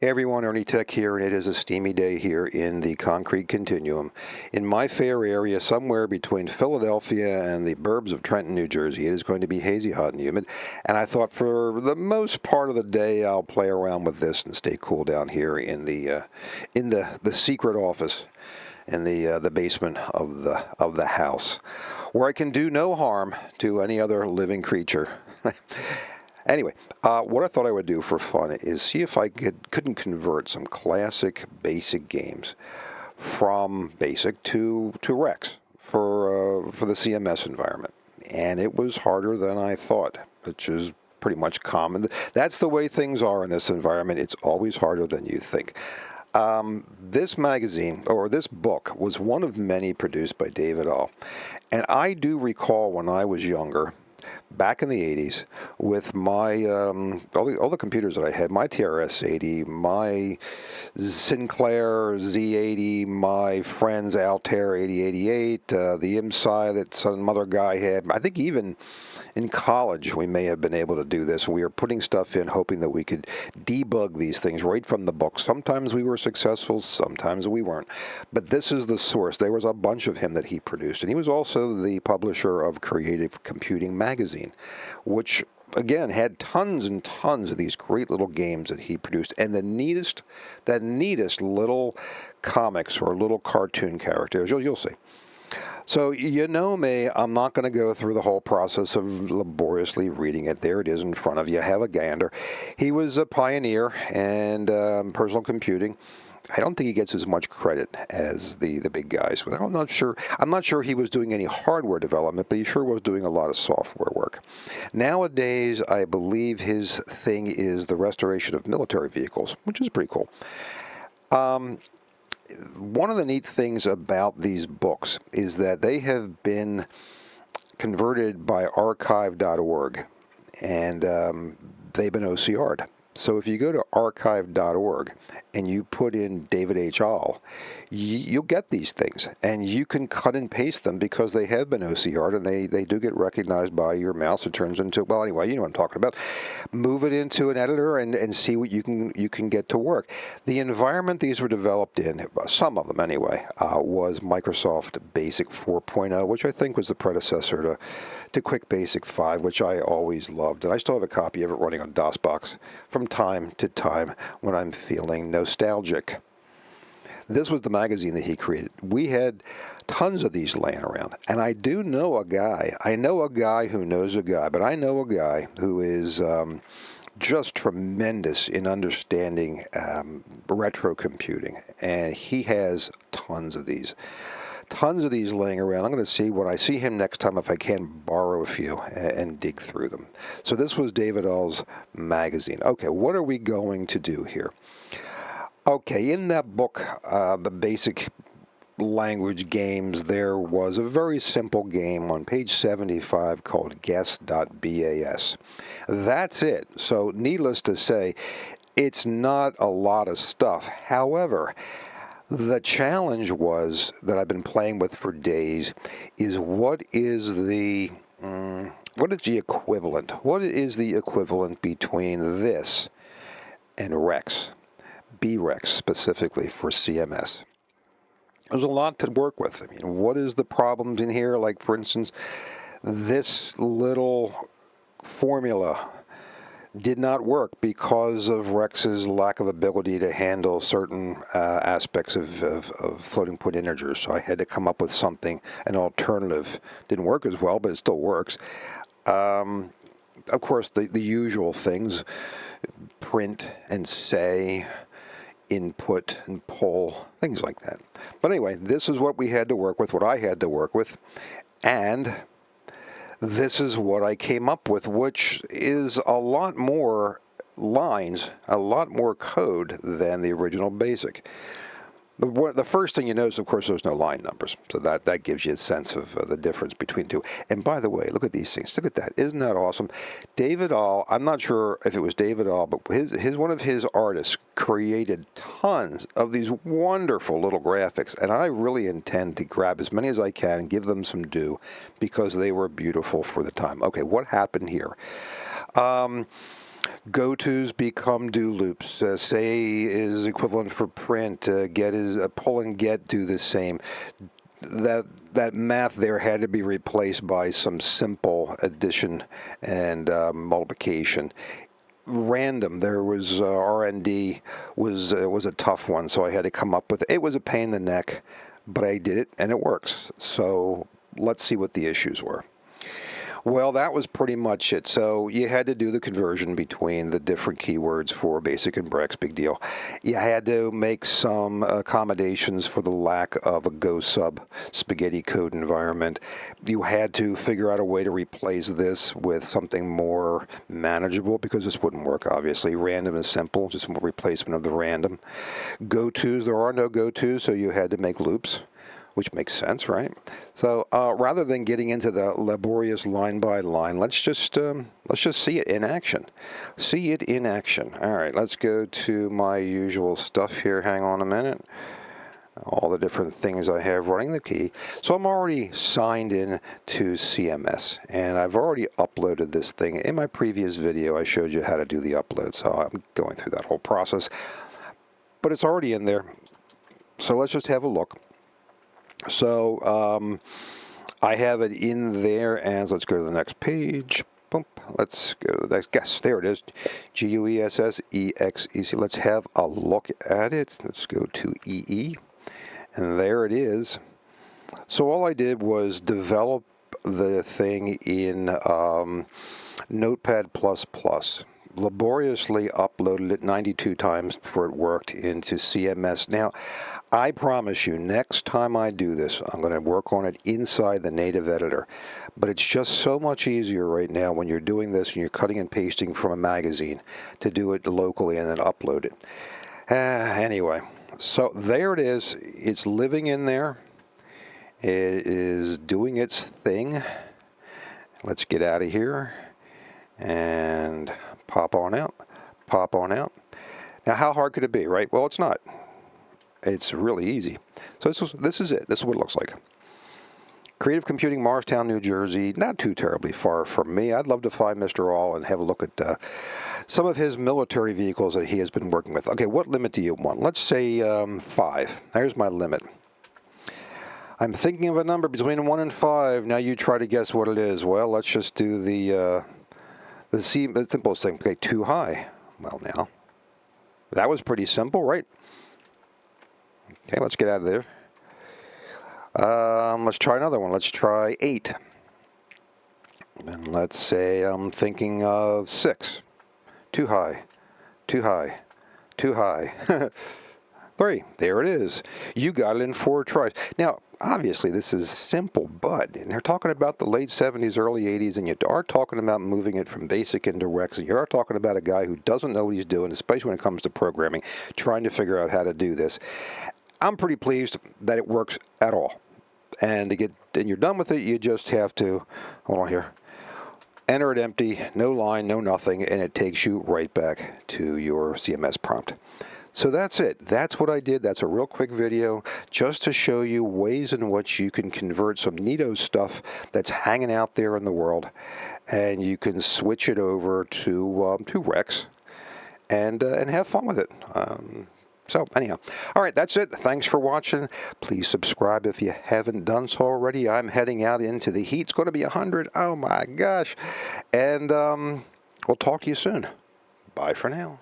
Hey everyone, Ernie Tech here, and it is a steamy day here in the concrete continuum. In my fair area, somewhere between Philadelphia and the burbs of Trenton, New Jersey, it is going to be hazy, hot, and humid. And I thought for the most part of the day, I'll play around with this and stay cool down here in the secret office in the basement of the house, where I can do no harm to any other living creature. Anyway, what I thought I would do for fun is see if I couldn't convert some classic BASIC games from BASIC to REXX for the CMS environment. And it was harder than I thought, which is pretty much common. That's the way things are in this environment. It's always harder than you think. This magazine, or this book, was one of many produced by David All. And I do recall when I was younger, back in the 80s, with my all the computers that I had, my TRS-80, my Sinclair Z80, my friend's Altair 8088, the IMSI that some other guy had. I think even in college we may have been able to do this. We were putting stuff in, hoping that we could debug these things right from the book. Sometimes we were successful, sometimes we weren't. But this is the source. There was a bunch of him that he produced. And he was also the publisher of Creative Computing magazine, which, again, had tons and tons of these great little games that he produced. And the neatest little comics or little cartoon characters, you'll see. So, you know me, I'm not going to go through the whole process of laboriously reading it. There it is in front of you. Have a gander. He was a pioneer in personal computing. I don't think he gets as much credit as the big guys. I'm not sure he was doing any hardware development, but he sure was doing a lot of software work. Nowadays, I believe his thing is the restoration of military vehicles, which is pretty cool. One of the neat things about these books is that they have been converted by archive.org, and they've been OCR'd. So if you go to archive.org and you put in David H. All, you'll get these things. And you can cut and paste them because they have been OCR'd, and they do get recognized by your mouse. It turns into, well, anyway, you know what I'm talking about. Move it into an editor and see what you can get to work. The environment these were developed in, some of them anyway, was Microsoft Basic 4.0, which I think was the predecessor to Quick Basic 5, which I always loved. And I still have a copy of it running on DOS-Box from time to time when I'm feeling nostalgic. This was the magazine that he created. We had tons of these laying around. And I do know a guy. I know a guy who knows a guy, but I know a guy who is just tremendous in understanding retro computing. And he has tons of these. Tons of these laying around. I'm going to see when I see him next time if I can borrow a few and dig through them. So this was David All's magazine. Okay, what are we going to do here? Okay, in that book, the basic language games, there was a very simple game on page 75 called Guess.Bas. That's it. So needless to say, it's not a lot of stuff. However, the challenge was that I've been playing with for days is what is the equivalent? What is the equivalent between this and REXX, bREXX specifically for CMS? There's a lot to work with. I mean, what is the problems in here? Like, for instance, this little formula did not work because of REXX's lack of ability to handle certain aspects of floating point integers. So I had to come up with something, an alternative. Didn't work as well, but it still works. Of course, the usual things, print and say, input and pull, things like that. But anyway, this is what we had to work with, what I had to work with, and this is what I came up with, which is a lot more lines, a lot more code than the original BASIC. The first thing you notice, of course, there's no line numbers. So that gives you a sense of the difference between two. And by the way, look at these things. Look at that. Isn't that awesome? David All, I'm not sure if it was David All, but one of his artists created tons of these wonderful little graphics. And I really intend to grab as many as I can and give them some due because they were beautiful for the time. Okay, what happened here? Go-tos become do loops. Say is equivalent for print. Get is pull and get do the same. That math there had to be replaced by some simple addition and multiplication. Random, there was R&D was a tough one, so I had to come up with it. Was a pain in the neck, but I did it and it works. So let's see what the issues were. Well, that was pretty much it. So you had to do the conversion between the different keywords for BASIC and bREXX, big deal. You had to make some accommodations for the lack of a Go sub spaghetti code environment. You had to figure out a way to replace this with something more manageable, because this wouldn't work, obviously. Random is simple, just a replacement of the random. Go-tos, there are no go-tos, so you had to make loops, which makes sense, right? So rather than getting into the laborious line by line, let's just see it in action. See it in action. All right, let's go to my usual stuff here. Hang on a minute. All the different things I have running the key. So I'm already signed in to CMS, and I've already uploaded this thing. In my previous video, I showed you how to do the upload, so I'm going through that whole process. But it's already in there. So let's just have a look. So I have it in there as, let's go to the next page. Boom. Let's go to the next guess. There it is. GUESS EXEC. Let's have a look at it. Let's go to EE. And there it is. So all I did was develop the thing in Notepad++. Laboriously uploaded it 92 times before it worked into CMS. Now, I promise you, next time I do this, I'm going to work on it inside the native editor. But it's just so much easier right now when you're doing this and you're cutting and pasting from a magazine to do it locally and then upload it. Anyway, so there it is. It's living in there. It is doing its thing. Let's get out of here and pop on out, pop on out. Now, how hard could it be, right? Well, it's not. It's really easy. So this is it. This is what it looks like. Creative Computing, Morristown, New Jersey. Not too terribly far from me. I'd love to find Mr. All and have a look at some of his military vehicles that he has been working with. Okay, what limit do you want? Let's say 5. There's my limit. I'm thinking of a number between 1 and 5. Now you try to guess what it is. Well, let's just do the simplest thing. Okay, too high. Well, now, that was pretty simple, right? Okay, let's get out of there. Let's try another one. Let's try 8. And let's say I'm thinking of 6. Too high. Too high. Too high. 3. There it is. You got it in 4 tries. Now, obviously, this is simple, but they're talking about the late 70s, early 80s, and you are talking about moving it from BASIC into REXX. And you are talking about a guy who doesn't know what he's doing, especially when it comes to programming, trying to figure out how to do this. I'm pretty pleased that it works at all. And you're done with it, you just have to, hold on here, enter it empty, no line, no nothing, and it takes you right back to your CMS prompt. So that's it. That's what I did. That's a real quick video just to show you ways in which you can convert some neato stuff that's hanging out there in the world, and you can switch it over to REXX and have fun with it. So anyhow, all right, that's it. Thanks for watching. Please subscribe if you haven't done so already. I'm heading out into the heat. It's going to be 100. Oh my gosh. And we'll talk to you soon. Bye for now.